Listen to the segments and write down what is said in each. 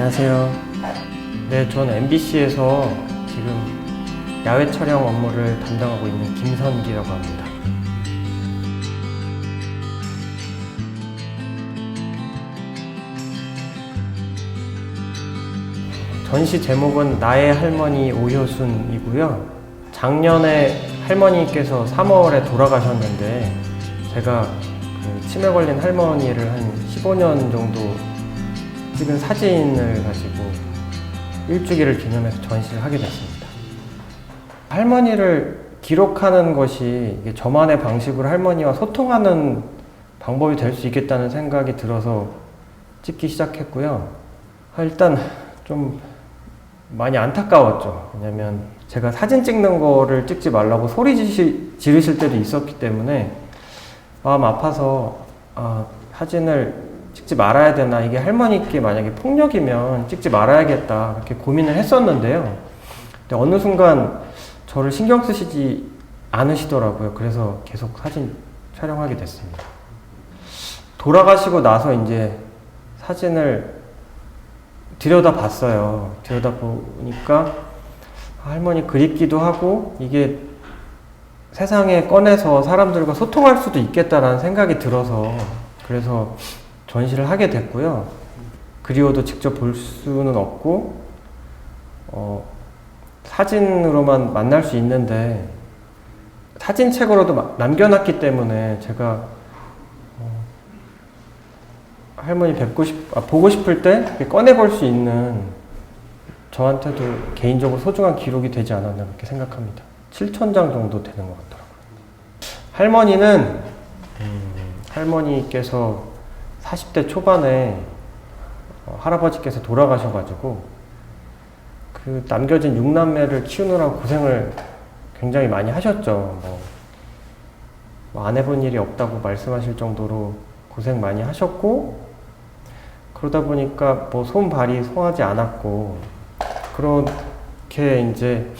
안녕하세요. 네, 저는 MBC에서 지금 야외 촬영 업무를 담당하고 있는 김선기라고 합니다. 전시 제목은 나의 할머니 오효순이고요. 작년에 할머니께서 3월에 돌아가셨는데 제가 그 치매 걸린 할머니를 한 15년 정도 찍은 사진을 가지고 일주기를 기념해서 전시를 하게 됐습니다. 할머니를 기록하는 것이 이게 저만의 방식으로 할머니와 소통하는 방법이 될 수 있겠다는 생각이 들어서 찍기 시작했고요. 일단 좀 많이 안타까웠죠. 왜냐면 제가 사진 찍는 거를 찍지 말라고 소리 지르실 때도 있었기 때문에 마음 아파서 사진을 찍지 말아야 되나, 이게 할머니께 만약에 폭력이면 찍지 말아야겠다, 그렇게 고민을 했었는데요. 근데 어느 순간 저를 신경 쓰시지 않으시더라고요. 그래서 계속 사진 촬영하게 됐습니다. 돌아가시고 나서 이제 사진을 들여다봤어요. 들여다보니까 할머니 그립기도 하고 이게 세상에 꺼내서 사람들과 소통할 수도 있겠다라는 생각이 들어서 그래서 전시를 하게 됐고요. 그리워도 직접 볼 수는 없고 사진으로만 만날 수 있는데 사진책으로도 남겨놨기 때문에 제가 할머니 보고 싶을 때 꺼내볼 수 있는, 저한테도 개인적으로 소중한 기록이 되지 않았나 그렇게 생각합니다. 7,000장 정도 되는 것 같더라고요. 할머니께서 40대 초반에 할아버지께서 돌아가셔가지고 그 남겨진 6남매를 키우느라고 고생을 굉장히 많이 하셨죠. 뭐 안 해본 일이 없다고 말씀하실 정도로 고생 많이 하셨고, 그러다 보니까 뭐 손발이 송하지 않았고, 그렇게 이제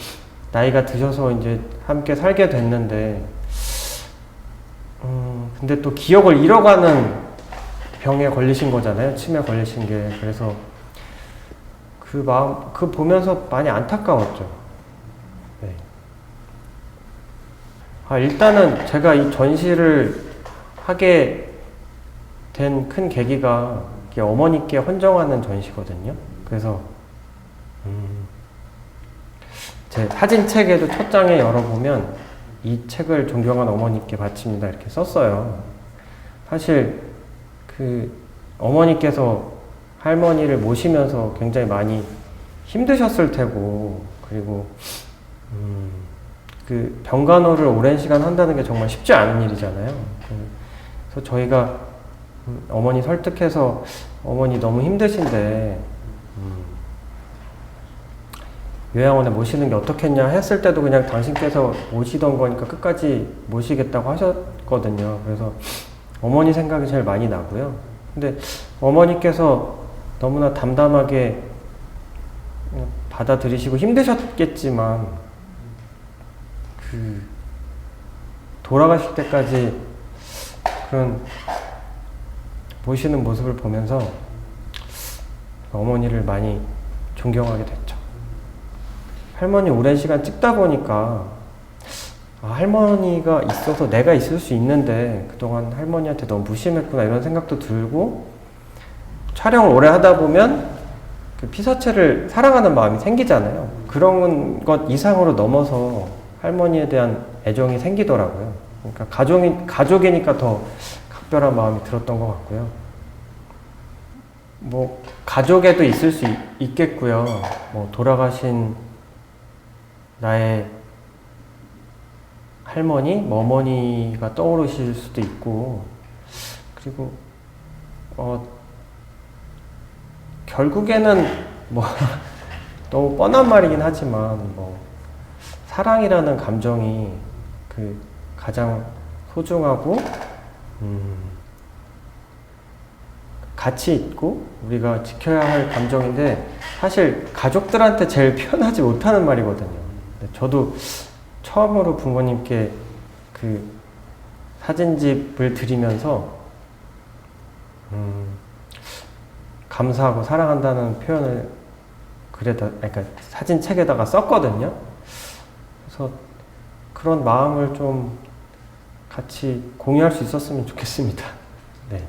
나이가 드셔서 이제 함께 살게 됐는데, 근데 또 기억을 잃어가는 병에 걸리신 거잖아요. 치매 걸리신 게. 그래서 그 보면서 많이 안타까웠죠. 네. 일단은 제가 이 전시를 하게 된 큰 계기가 어머니께 헌정하는 전시거든요. 그래서 제 사진책에도 첫 장에 열어보면 이 책을 존경한 어머니께 바칩니다 이렇게 썼어요. 사실 그 어머니께서 할머니를 모시면서 굉장히 많이 힘드셨을 테고, 그리고 그 병간호를 오랜 시간 한다는 게 정말 쉽지 않은 일이잖아요. 그래서 저희가 어머니 설득해서 어머니 너무 힘드신데 요양원에 모시는 게 어떻겠냐 했을 때도 그냥 당신께서 모시던 거니까 끝까지 모시겠다고 하셨거든요. 그래서 어머니 생각이 제일 많이 나고요. 근데 어머니께서 너무나 담담하게 받아들이시고 힘드셨겠지만 돌아가실 때까지 그런 모시는 모습을 보면서 어머니를 많이 존경하게 됐죠. 할머니 오랜 시간 찍다 보니까 할머니가 있어서 내가 있을 수 있는데 그동안 할머니한테 너무 무심했구나 이런 생각도 들고, 촬영을 오래 하다 보면 그 피사체를 사랑하는 마음이 생기잖아요. 그런 것 이상으로 넘어서 할머니에 대한 애정이 생기더라고요. 그러니까 가족이니까 더 각별한 마음이 들었던 것 같고요. 뭐 가족에도 있을 수 있겠고요. 뭐 돌아가신 나의 할머니, 어머니가 떠오르실 수도 있고, 그리고 결국에는 뭐 너무 뻔한 말이긴 하지만 뭐 사랑이라는 감정이 그 가장 소중하고 가치 있고 우리가 지켜야 할 감정인데, 사실 가족들한테 제일 표현하지 못하는 말이거든요. 저도 처음으로 부모님께 그 사진집을 드리면서 감사하고 사랑한다는 표현을 그러니까 사진책에다가 썼거든요. 그래서 그런 마음을 좀 같이 공유할 수 있었으면 좋겠습니다. 네.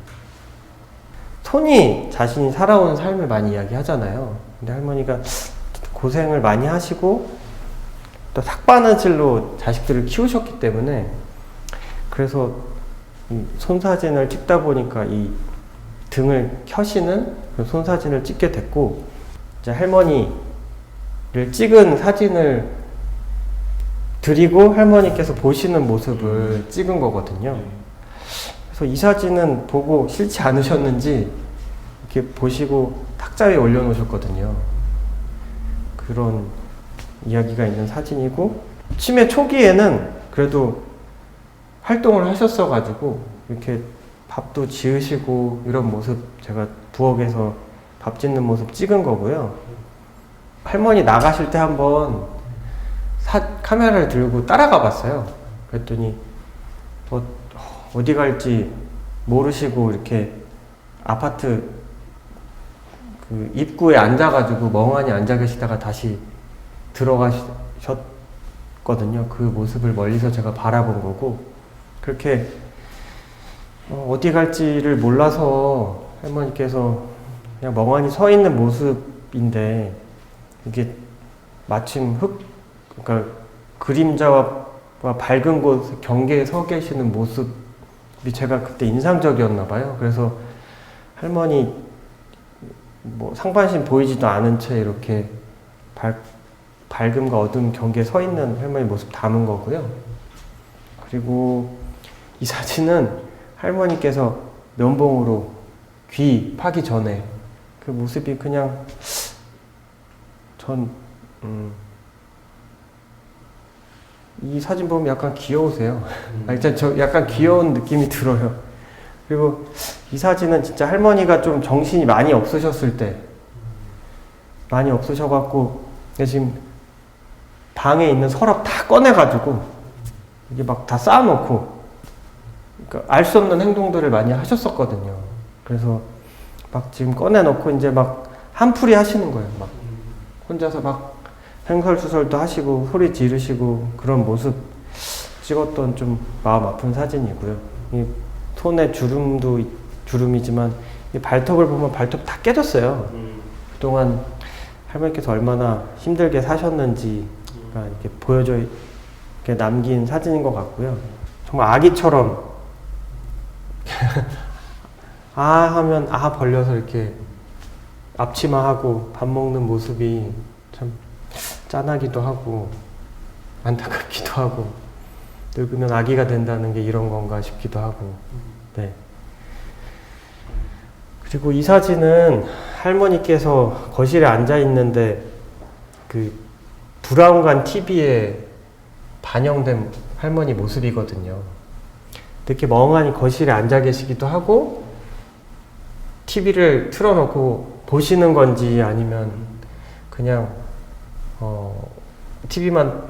손이 자신이 살아온 삶을 많이 이야기하잖아요. 근데 할머니가 고생을 많이 하시고 또 삭바느질로 자식들을 키우셨기 때문에 그래서 이 손사진을 찍다 보니까 이 등을 켜시는 그 손사진을 찍게 됐고 이제 할머니를 찍은 사진을 드리고 할머니께서 보시는 모습을 찍은 거거든요. 그래서 이 사진은 보고 싫지 않으셨는지 이렇게 보시고 탁자 위에 올려놓으셨거든요. 그런 이야기가 있는 사진이고 치매 초기에는 그래도 활동을 하셨어가지고 이렇게 밥도 지으시고 이런 모습 제가 부엌에서 밥 짓는 모습 찍은 거고요. 할머니 나가실 때 한번 카메라를 들고 따라가 봤어요. 그랬더니 어디 갈지 모르시고 이렇게 아파트 그 입구에 앉아가지고 멍하니 앉아 계시다가 다시 들어가셨거든요. 그 모습을 멀리서 제가 바라본 거고 그렇게 어디 갈지를 몰라서 할머니께서 그냥 멍하니 서 있는 모습인데 이게 마침 그러니까 그림자와 밝은 곳 경계에 서 계시는 모습이 제가 그때 인상적이었나 봐요. 그래서 할머니 뭐 상반신 보이지도 않은 채 이렇게 밝음과 어두움 경계에 서 있는 할머니 모습 담은 거고요. 그리고 이 사진은 할머니께서 면봉으로 귀 파기 전에 그 모습이 그냥 이 사진 보면 약간 귀여우세요. 진짜 저 약간 귀여운 느낌이 들어요. 그리고 이 사진은 진짜 할머니가 좀 정신이 많이 없으셨을 때 많이 없으셔갖고 지금 방에 있는 서랍 다 꺼내가지고 이게 막 다 쌓아놓고 그러니까 알 수 없는 행동들을 많이 하셨었거든요. 그래서 막 지금 꺼내놓고 이제 막 한풀이 하시는 거예요. 막 혼자서 막 횡설수설도 하시고 소리 지르시고 그런 모습 찍었던 좀 마음 아픈 사진이고요. 이 손에 주름이지만 이 발톱을 보면 발톱 다 깨졌어요. 그동안 할머니께서 얼마나 힘들게 사셨는지가 이렇게 보여져 이렇게 남긴 사진인 것 같고요. 정말 아기처럼 아 하면 아 벌려서 이렇게 앞치마하고 밥 먹는 모습이 참 짠하기도 하고 안타깝기도 하고 늙으면 아기가 된다는 게 이런 건가 싶기도 하고 네. 그리고 이 사진은 할머니께서 거실에 앉아 있는데 그 브라운관 TV에 반영된 할머니 모습이거든요. 이렇게 멍하니 거실에 앉아 계시기도 하고 TV를 틀어놓고 보시는 건지 아니면 그냥 TV만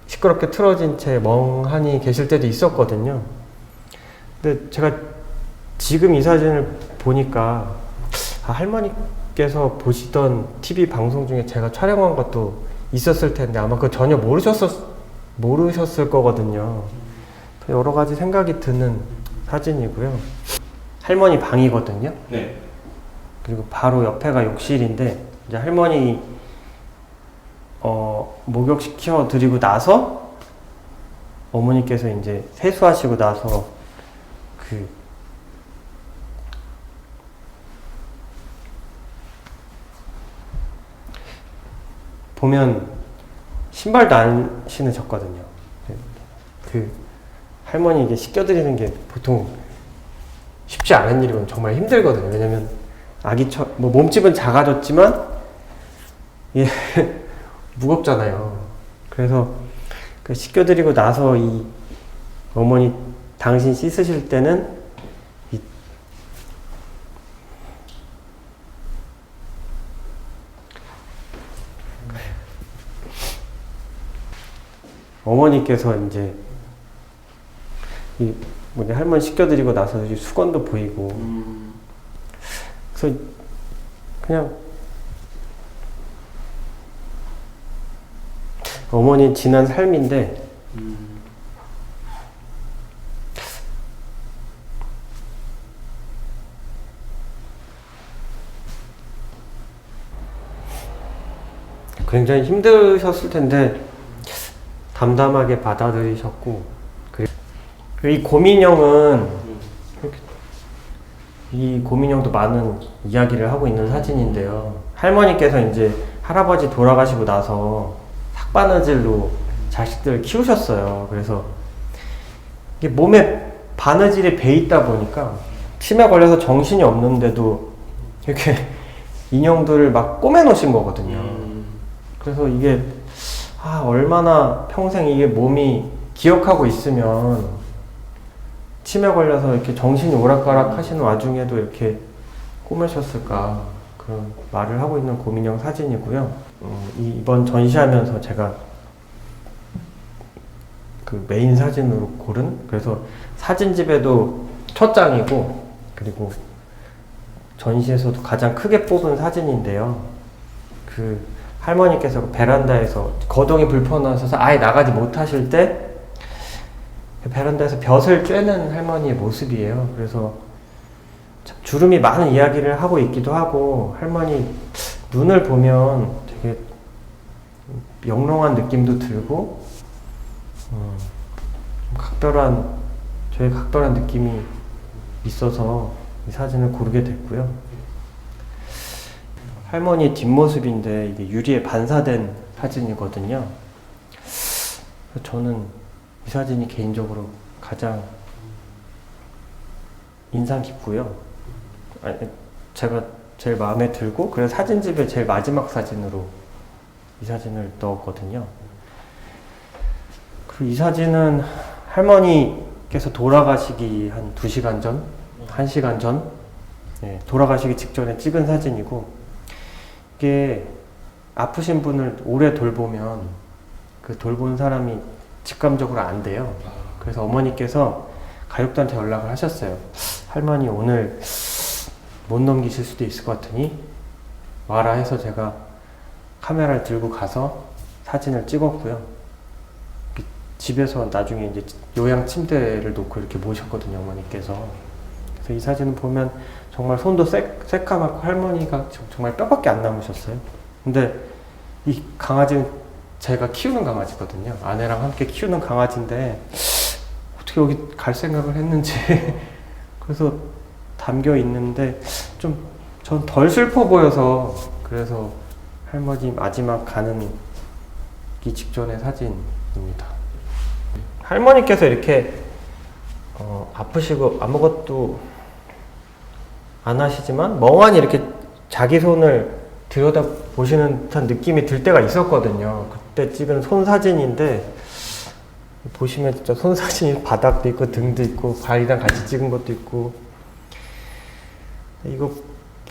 시끄럽게 틀어진 채 멍하니 계실 때도 있었거든요. 근데 제가 지금 이 사진을 보니까 할머니께서 보시던 TV 방송 중에 제가 촬영한 것도 있었을 텐데 아마 그거 전혀 모르셨을 거거든요. 여러 가지 생각이 드는 사진이고요. 할머니 방이거든요. 네. 그리고 바로 옆에가 욕실인데 이제 할머니 목욕시켜 드리고 나서 어머니께서 이제 세수하시고 나서 그 보면 신발도 안 신으셨거든요. 그 할머니 이게 씻겨드리는 게 보통 쉽지 않은 일이고 정말 힘들거든요. 왜냐면 뭐 몸집은 작아졌지만 예 무겁잖아요. 그래서 그 씻겨드리고 나서 이 어머니 당신 씻으실 때는 어머니께서 이제 할머니 씻겨드리고 나서 수건도 보이고 그래서 그냥 어머니 지난 삶인데 굉장히 힘드셨을 텐데 담담하게 받아들이셨고, 그리고 이 고민형은 이 고민형도 많은 이야기를 하고 있는 사진인데요. 할머니께서 이제 할아버지 돌아가시고 나서 삭바느질로 자식들을 키우셨어요. 그래서 이게 몸에 바느질이 배 있다 보니까 치매 걸려서 정신이 없는데도 이렇게 인형들을 막 꼬매 놓으신 거거든요. 그래서 이게 얼마나 평생 이게 몸이 기억하고 있으면 치매 걸려서 이렇게 정신이 오락가락 하시는 와중에도 이렇게 꼬매셨을까, 그런 말을 하고 있는 고민형 사진이고요. 이번 전시하면서 제가 그 메인 사진으로 고른, 그래서 사진집에도 첫 장이고, 그리고 전시에서도 가장 크게 뽑은 사진인데요. 그 할머니께서 베란다에서 거동이 불편하셔서 아예 나가지 못하실 때 베란다에서 벼슬 쬐는 할머니의 모습이에요. 그래서 주름이 많은 이야기를 하고 있기도 하고, 할머니 눈을 보면 되게 영롱한 느낌도 들고 저의 각별한 느낌이 있어서 이 사진을 고르게 됐고요. 할머니 뒷모습인데 이게 유리에 반사된 사진이거든요. 저는 이 사진이 개인적으로 가장 인상 깊고요. 제가 제일 마음에 들고, 그래서 사진집에 제일 마지막 사진으로 이 사진을 넣었거든요. 그리고 이 사진은 할머니께서 돌아가시기 한 2시간 전? 1시간 전? 돌아가시기 직전에 찍은 사진이고, 이게 아프신 분을 오래 돌보면 그 돌본 사람이 직감적으로 안 돼요. 그래서 어머니께서 가족들한테 연락을 하셨어요. 할머니 오늘 못 넘기실 수도 있을 것 같으니 와라 해서 제가 카메라를 들고 가서 사진을 찍었고요. 집에서 나중에 이제 요양 침대를 놓고 이렇게 모셨거든요, 어머니께서. 그래서 이 사진을 보면 정말 손도 새까맣고 할머니가 정말 뼈밖에 안 남으셨어요. 근데 이 강아지는 제가 키우는 강아지거든요. 아내랑 함께 키우는 강아지인데 어떻게 여기 갈 생각을 했는지 그래서 담겨 있는데 좀 전 덜 슬퍼 보여서, 그래서 할머니 마지막 가는 기 직전의 사진입니다. 할머니께서 이렇게 아프시고 아무것도 안 하시지만 멍하니 이렇게 자기 손을 들여다 보시는 듯한 느낌이 들 때가 있었거든요. 그때 찍은 손 사진인데 보시면 진짜 손 사진이 바닥도 있고 등도 있고 발이랑 같이 찍은 것도 있고, 이거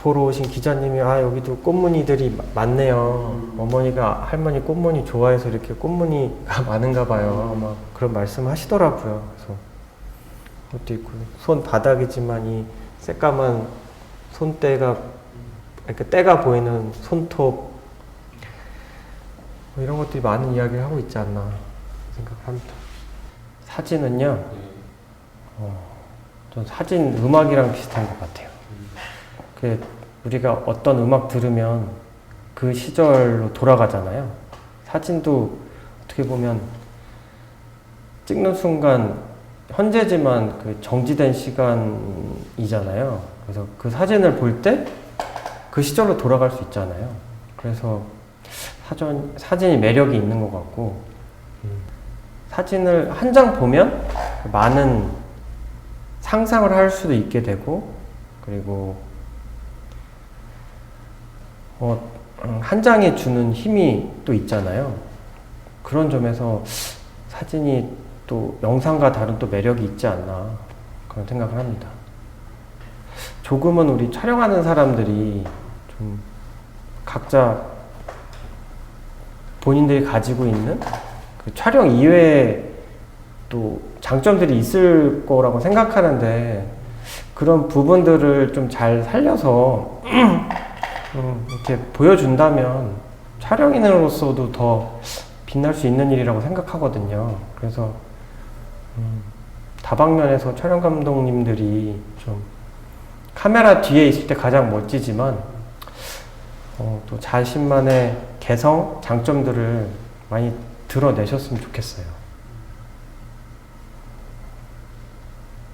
보러 오신 기자님이 여기도 꽃무늬들이 많네요. 어머니가 할머니 꽃무늬 좋아해서 이렇게 꽃무늬가 많은가 봐요. 아마 그런 말씀 하시더라고요. 그래서 그것도 있고, 손 바닥이지만 이 새까만 손때가, 이렇게 때가 보이는 손톱, 이런 것들이 많은 이야기를 하고 있지 않나 생각합니다. 사진은요, 전 사진 음악이랑 비슷한 것 같아요. 우리가 어떤 음악 들으면 그 시절로 돌아가잖아요. 사진도 어떻게 보면 찍는 순간 현재지만 그 정지된 시간이잖아요. 그래서 그 사진을 볼 때 그 시절로 돌아갈 수 있잖아요. 그래서 사진이 매력이 있는 것 같고, 사진을 한 장 보면 많은 상상을 할 수도 있게 되고, 그리고 한 장에 주는 힘이 또 있잖아요. 그런 점에서 사진이 또 영상과 다른 또 매력이 있지 않나, 그런 생각을 합니다. 조금은 우리 촬영하는 사람들이 좀 각자 본인들이 가지고 있는 그 촬영 이외에 또 장점들이 있을 거라고 생각하는데, 그런 부분들을 좀 잘 살려서 이렇게 보여준다면 촬영인으로서도 더 빛날 수 있는 일이라고 생각하거든요. 그래서 다방면에서 촬영 감독님들이 좀 카메라 뒤에 있을 때 가장 멋지지만 또 자신만의 개성, 장점들을 많이 드러내셨으면 좋겠어요.